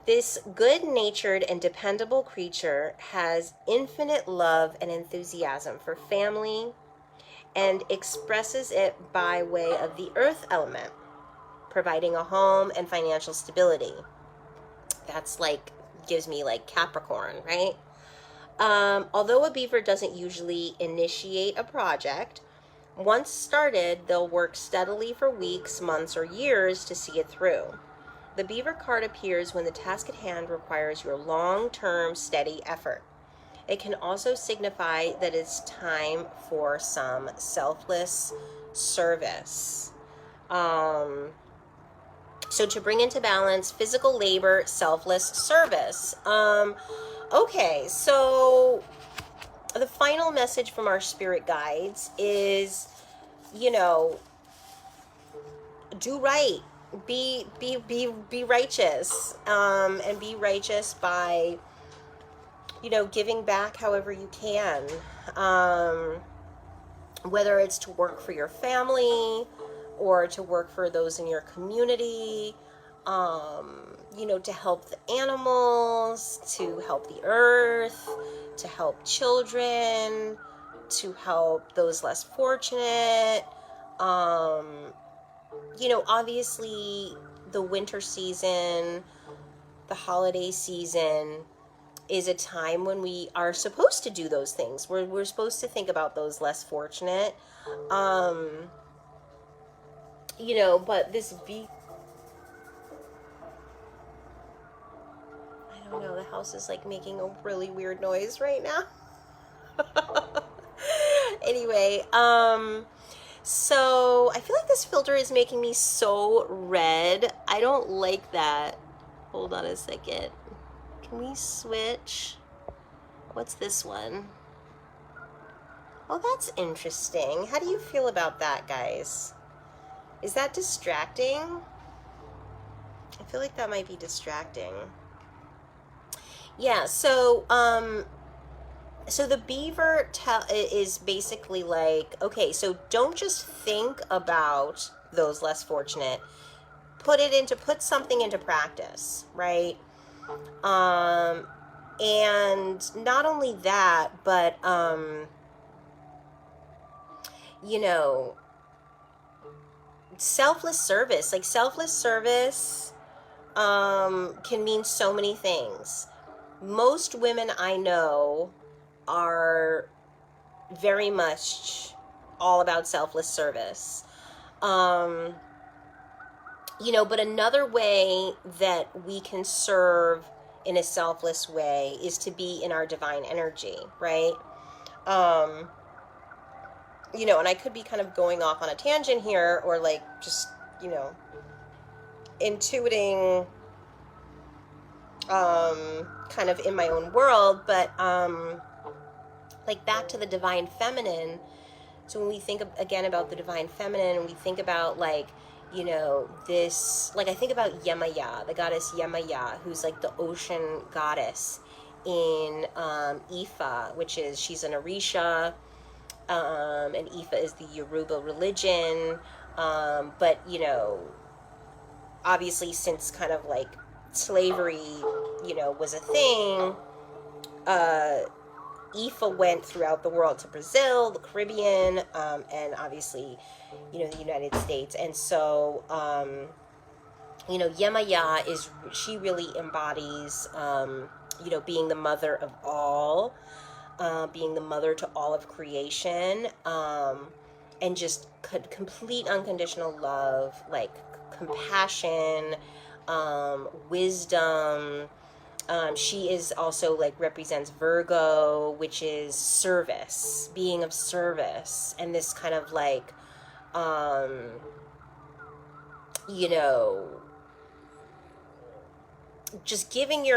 This good-natured and dependable creature has infinite love and enthusiasm for family and expresses it by way of the earth element, providing a home and financial stability. That's like, gives me like Capricorn, right? Although a beaver doesn't usually initiate a project, once started, they'll work steadily for weeks, months, or years to see it through. The beaver card appears when the task at hand requires your long-term, steady effort. It can also signify that it's time for some selfless service. So to bring into balance physical labor, selfless service. Okay, so the final message from our spirit guides is, do right, be righteous, and be righteous by, giving back however you can, whether it's to work for your family or to work for those in your community, to help the animals, to help the earth, to help children, to help those less fortunate. Obviously the winter season, the holiday season is a time when we are supposed to do those things. We're supposed to think about those less fortunate. But this I don't know, the house is like making a really weird noise right now. Anyway, so I feel like this filter is making me so red. I don't like that. Hold on a second. Can we switch? What's this one? Oh, that's interesting. How do you feel about that, guys? Is that distracting? I feel like that might be distracting. Yeah, so the beaver is basically like, okay, so don't just think about those less fortunate. Put something into practice, right? And not only that, but selfless service. Like selfless service can mean so many things. Most women I know are very much all about selfless service. But another way that we can serve in a selfless way is to be in our divine energy, right? And I could be kind of going off on a tangent here, or like just, intuiting, kind of in my own world, but, like back to the divine feminine. So when we think again about the divine feminine, and we think about like, this, like I think about Yemaya, the goddess Yemaya, who's like the ocean goddess in Ifa, which is, she's an Orisha, and Ifa is the Yoruba religion, but obviously since kind of like slavery, was a thing, Ifa went throughout the world to Brazil, the Caribbean, and obviously, the United States. And so, Yemaya she really embodies, being the mother of all, being the mother to all of creation, and just complete unconditional love, like compassion, wisdom. She is also like represents Virgo, which is service, being of service, and this kind of like, just giving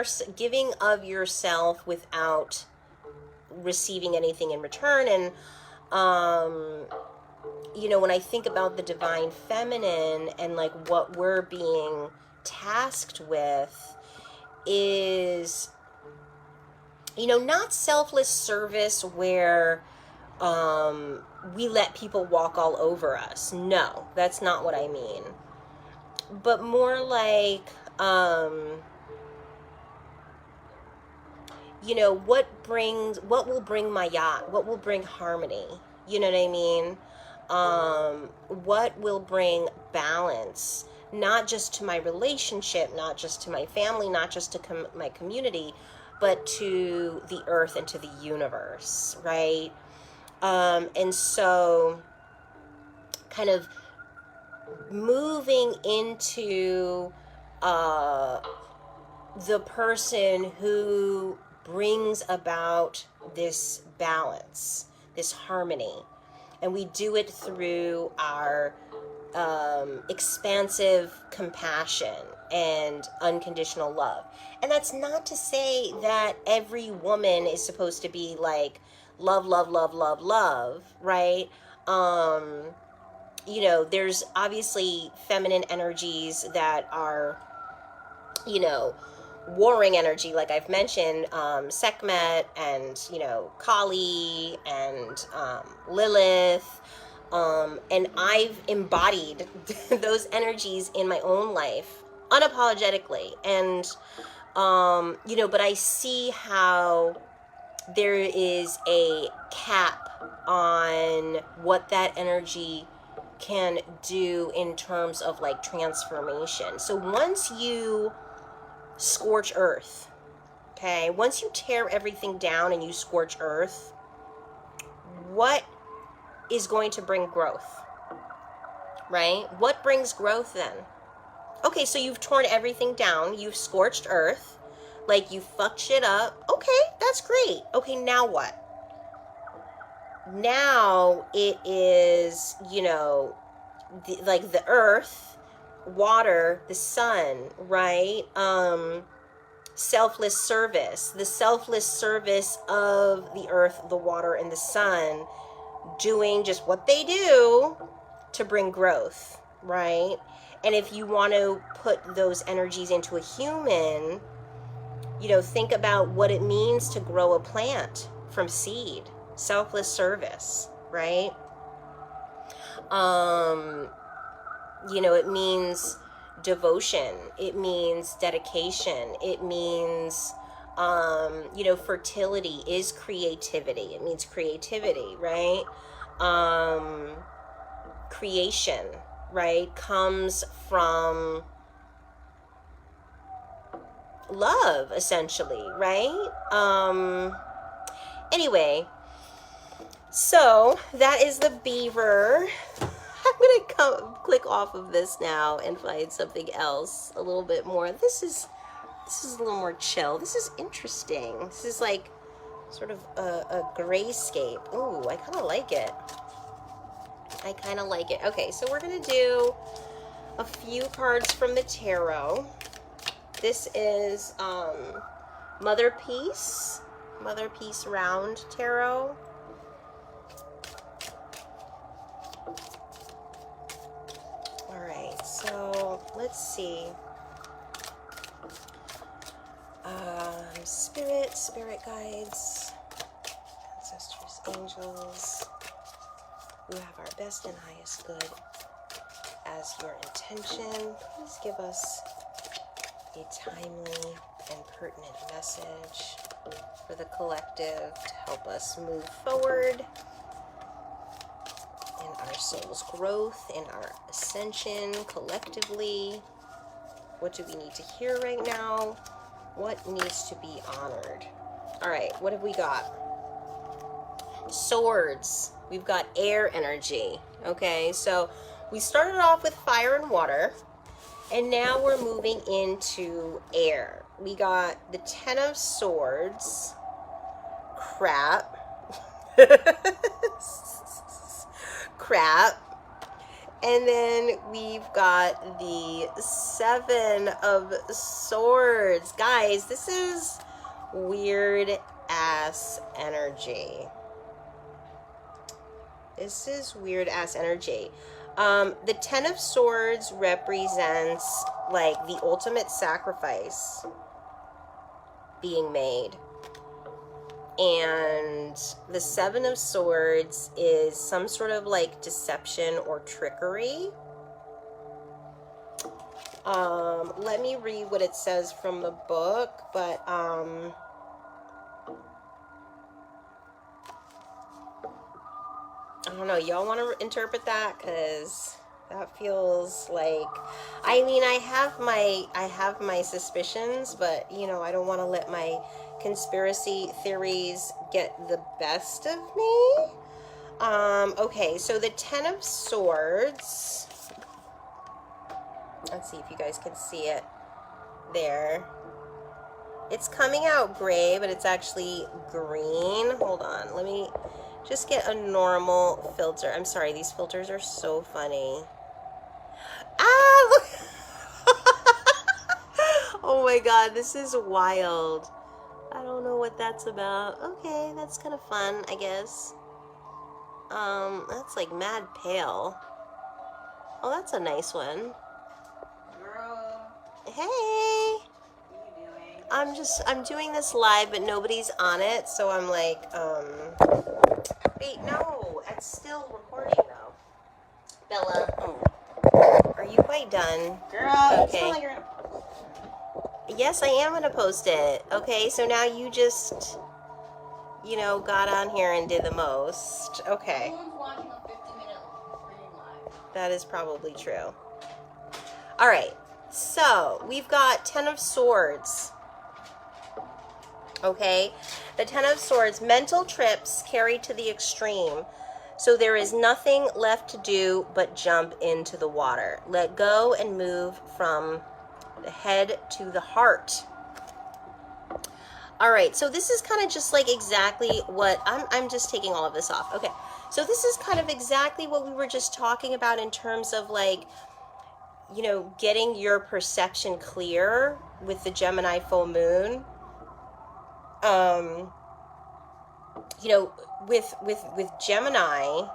of yourself without receiving anything in return. And when I think about the divine feminine and like what we're being tasked with is, not selfless service where we let people walk all over us. No, that's not what I mean. But more like, what will bring Maya, what will bring harmony? You know what I mean? What will bring balance, not just to my relationship, not just to my family, not just to my community, but to the earth and to the universe, right? And so kind of moving into the person who brings about this balance, this harmony. And we do it through our expansive compassion and unconditional love. And that's not to say that every woman is supposed to be like love, love, love, love, love, right? There's obviously feminine energies that are, warring energy, like I've mentioned, Sekhmet and, Kali and Lilith. And I've embodied those energies in my own life unapologetically. And, but I see how there is a cap on what that energy can do in terms of like transformation. So once you scorch earth, okay, once you tear everything down and you scorch earth, what is going to bring growth, right? What brings growth then? Okay, so you've torn everything down, you've scorched earth, like you fucked shit up. Okay, that's great. Okay, now what? Now it is, like the earth, water, the sun, right? Selfless service, the selfless service of the earth, the water, and the sun, doing just what they do to bring growth, right? And if you want to put those energies into a human, think about what it means to grow a plant from seed. Selfless service, right? It means devotion. It means dedication. It means, fertility is creativity. It means creativity, right? Creation, right, comes from love, essentially, right? Anyway, so that is the beaver. I'm gonna click off of this now and find something else a little bit more. This is a little more chill. This is interesting. This is like sort of a grayscape. Ooh, I kind of like it. I kind of like it. Okay, so we're gonna do a few cards from the tarot. This is Mother Peace Round Tarot. All right, so let's see. Spirit guides, ancestors, angels, you have our best and highest good as your intention. Please give us a timely and pertinent message for the collective to help us move forward in our soul's growth, in our ascension collectively. What do we need to hear right now? What needs to be honored? All right, what have we got? Swords. We've got air energy. Okay, so we started off with fire and water, and now we're moving into air. We got the Ten of Swords. Crap. Crap. And then we've got the Seven of Swords. Guys, this is weird ass energy. This is weird ass energy. The Ten of Swords represents like the ultimate sacrifice being made. And the Seven of Swords is some sort of like deception or trickery. Let me read what it says from the book, but I don't know. Y'all want to interpret that? Because that feels like, I mean, I have my suspicions, but you know, I don't want to let my conspiracy theories get the best of me. Okay, so the Ten of Swords. Let's see if you guys can see it there. It's coming out gray, but it's actually green. Hold on, let me just get a normal filter. I'm sorry, these filters are so funny. Ah, look. Oh my god, this is wild. I don't know what that's about. Okay, that's kind of fun, I guess. That's like mad pale. Oh, that's a nice one. Girl. Hey. What are you doing? I'm doing this live, but nobody's on it, so I'm like, wait, no, it's still recording though. Bella, are you quite done? Girl, Okay. like you're gonna... Yes, I am gonna post it. Okay, so now you just, you know, got on here and did the most. Okay. Everyone's watching a 50-minute stream live. That is probably true. All right, so we've got Ten of Swords. Okay, the Ten of Swords, mental trips carried to the extreme. So there is nothing left to do but jump into the water. Let go and move from the head to the heart. All right, so this is kind of just like exactly what I'm just taking all of this off. Okay, so this is kind of exactly what we were just talking about in terms of like, you know, getting your perception clear with the Gemini full moon. You know, with Gemini,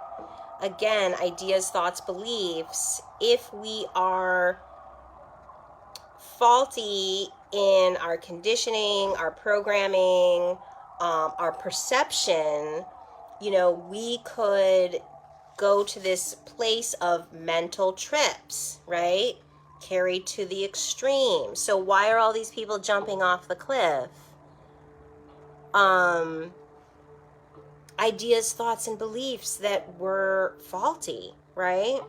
again, ideas, thoughts, beliefs, if we are faulty in our conditioning, our programming, our perception, you know, we could go to this place of mental trips, right? Carried to the extreme. So why are all these people jumping off the cliff? Ideas, thoughts, and beliefs that were faulty, right?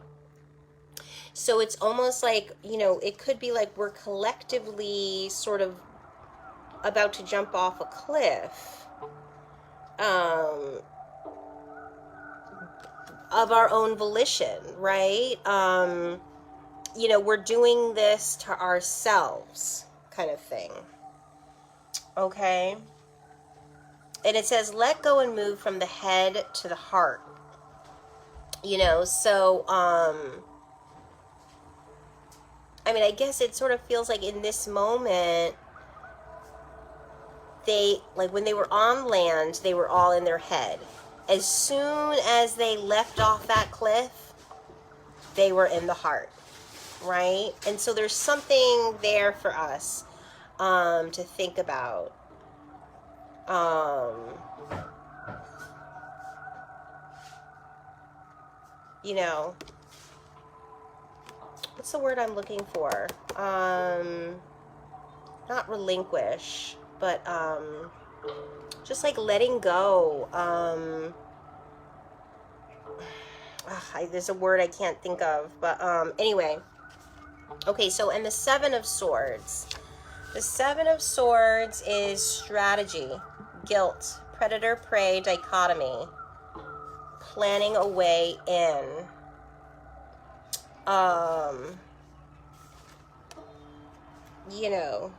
So it's almost like, you know, it could be like we're collectively sort of about to jump off a cliff. of our own volition, right? You know, we're doing this to ourselves, kind of thing. Okay? And it says, let go and move from the head to the heart. You know, so, I mean, I guess it sort of feels like in this moment, they, like when they were on land, they were all in their head. As soon as they left off that cliff, they were in the heart, right? And so there's something there for us to think about. You know, what's the word I'm looking for? Not relinquish, but just like letting go. There's a word I can't think of, but anyway. Okay, so and the Seven of Swords. The Seven of Swords is strategy, guilt, predator-prey dichotomy, planning a way in. You know,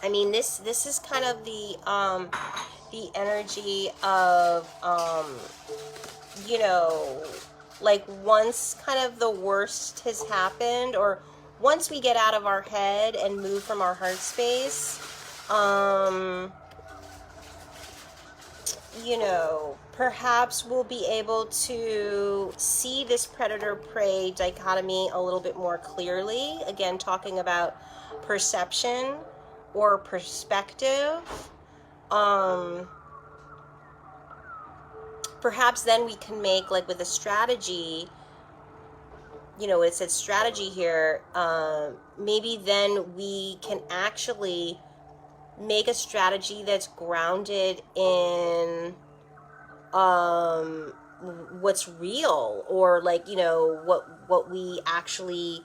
I mean, this is kind of the energy of you know, like once kind of the worst has happened, or once we get out of our head and move from our heart space, you know, perhaps we'll be able to see this predator-prey dichotomy a little bit more clearly. Again, talking about perception or perspective. Perhaps then we can make, like with a strategy, you know, it says strategy here, maybe then we can actually make a strategy that's grounded in what's real, or like, you know, what we actually,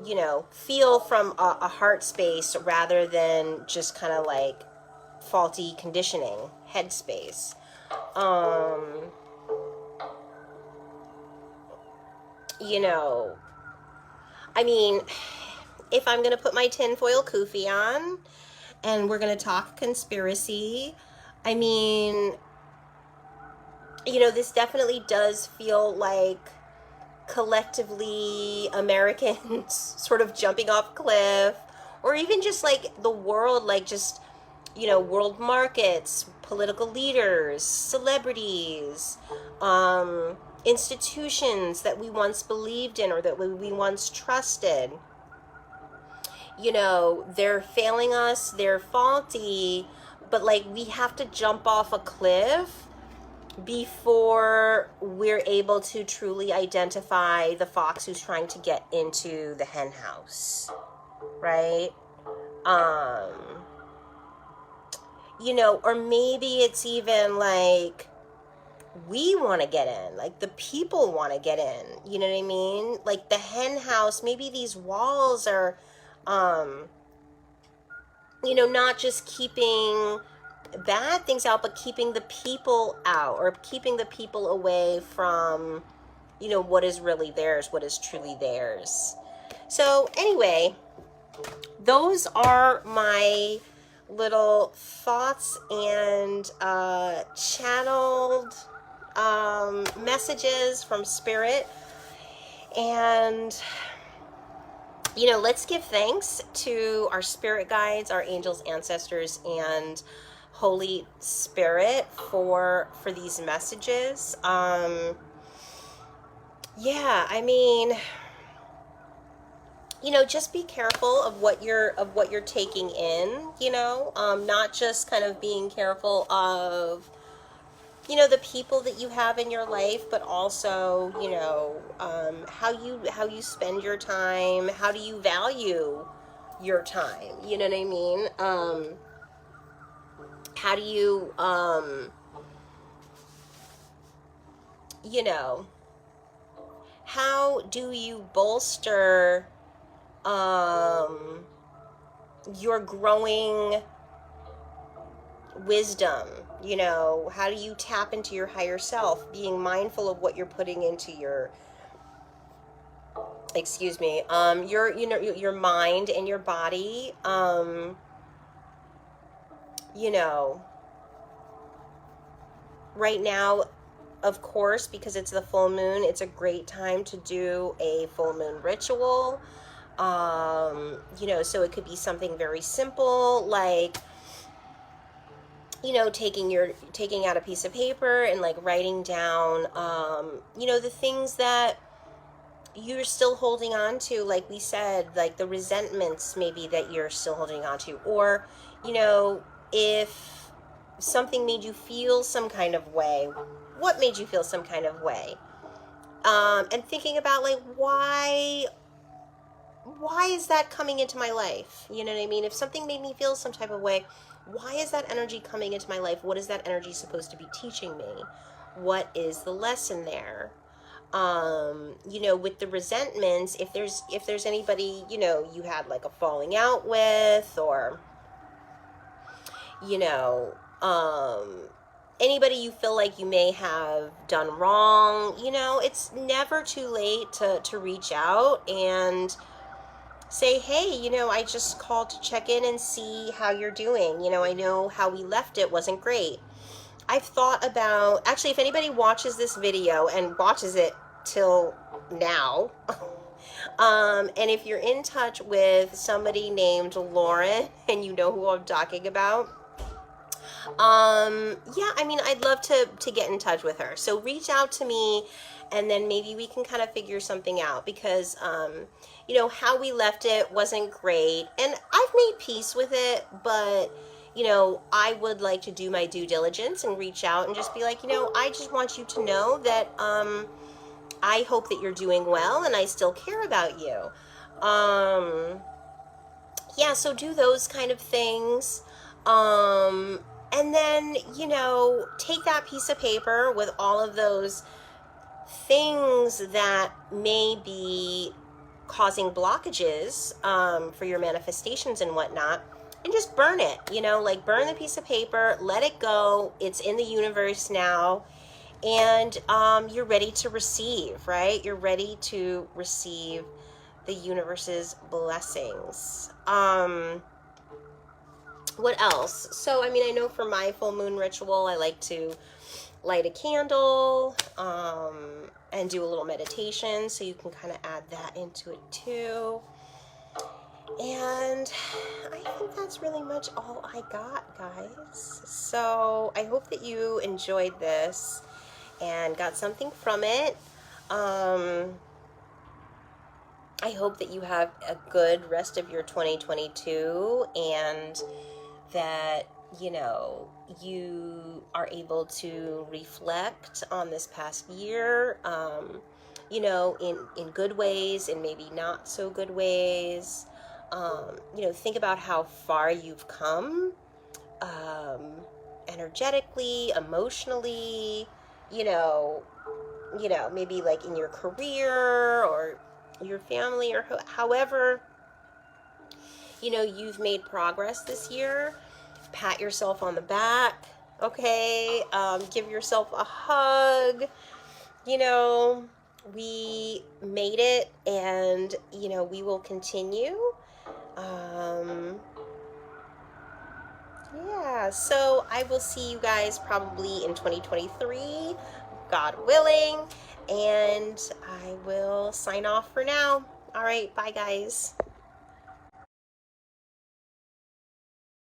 you know, feel from a heart space, rather than just kind of like faulty conditioning, head space. You know, I mean, if I'm going to put my tinfoil kufi on and we're going to talk conspiracy, I mean, you know, this definitely does feel like collectively Americans sort of jumping off a cliff, or even just like the world, like just, you know, world markets, political leaders, celebrities, institutions that we once believed in or that we once trusted. You know, they're failing us, they're faulty, but like we have to jump off a cliff before we're able to truly identify the fox who's trying to get into the hen house, right? You know, or maybe it's even like we want to get in, like the people want to get in, you know what I mean? Like the hen house, maybe these walls are, you know, not just keeping bad things out, but keeping the people out, or keeping the people away from, you know, what is really theirs, what is truly theirs. So anyway, those are my little thoughts and channeled messages from Spirit. And you know, let's give thanks to our spirit guides, our angels, ancestors, and Holy Spirit for these messages. Yeah, I mean, you know, just be careful of what you're taking in, you know, not just kind of being careful of, you know, the people that you have in your life, but also, you know, how you spend your time. How do you value your time? You know what I mean? How do you, you know, how do you bolster, your growing wisdom. You know, how do you tap into your higher self? Being mindful of what you're putting into your, your mind and your body. You know, right now, of course, because it's the full moon, it's a great time to do a full moon ritual. You know, so it could be something very simple, like, you know, taking out a piece of paper and like writing down, you know, the things that you're still holding on to, like we said, like the resentments maybe that you're still holding on to, or, you know, if something made you feel some kind of way, what made you feel some kind of way? And thinking about like, why is that coming into my life? You know what I mean? If something made me feel some type of way, why is that energy coming into my life? What is that energy supposed to be teaching me? What is the lesson there? You know, with the resentments, if there's anybody, you know, you had like a falling out with, or, you know, anybody you feel like you may have done wrong, you know, it's never too late to reach out and say, hey, you know, I just called to check in and see how you're doing. You know, I know how we left it wasn't great. I've thought about, actually, if anybody watches this video and watches it till now, and if you're in touch with somebody named Lauren and you know who I'm talking about, yeah, I mean, I'd love to get in touch with her. So reach out to me, and then maybe we can kind of figure something out, because, you know, how we left it wasn't great, and I've made peace with it, but, you know, I would like to do my due diligence and reach out and just be like, you know, I just want you to know that, I hope that you're doing well, and I still care about you. Yeah, so do those kind of things. And then, you know, take that piece of paper with all of those things that may be causing blockages, for your manifestations and whatnot, and just burn it, you know, like burn the piece of paper, let it go. It's in the universe now. And, you're ready to receive, right? You're ready to receive the universe's blessings. What else? So, I mean, I know for my full moon ritual, I like to light a candle, and do a little meditation, so you can kind of add that into it too. And I think that's really much all I got, guys. So I hope that you enjoyed this and got something from it. I hope that you have a good rest of your 2022, and that, you know, you are able to reflect on this past year, you know, in good ways and maybe not so good ways. You know, think about how far you've come, energetically, emotionally, you know, maybe like in your career or your family, or however, you know, you've made progress this year. Pat yourself on the back, okay? Give yourself a hug. You know, we made it, and, you know, we will continue. Yeah, so I will see you guys probably in 2023, God willing, and I will sign off for now. All right, bye guys.